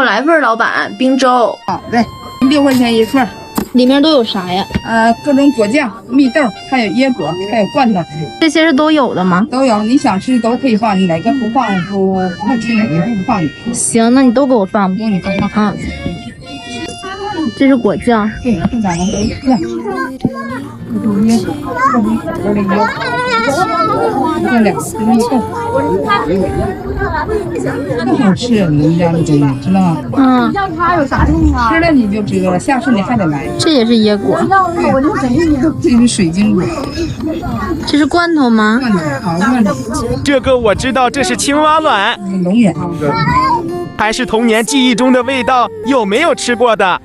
我来份，老板，冰粥。好的，6块钱一份。里面都有啥呀？各种果酱、蜜豆，还有椰果，还有罐头，这些是都有的吗？都有，你想吃都可以放，你哪个不放不吃哪个不放。行，那你都给我放吧。给你放啊。这是果酱。对，这咋能不好吃，你们家的东西知道吗？要它有啥用啊？吃了你就知道了，下次你还得来。这也是椰果。这是水晶果。这是罐头吗？罐头，好罐头。这个我知道，这是青蛙卵，龙眼。还是童年记忆中的味道，有没有吃过的？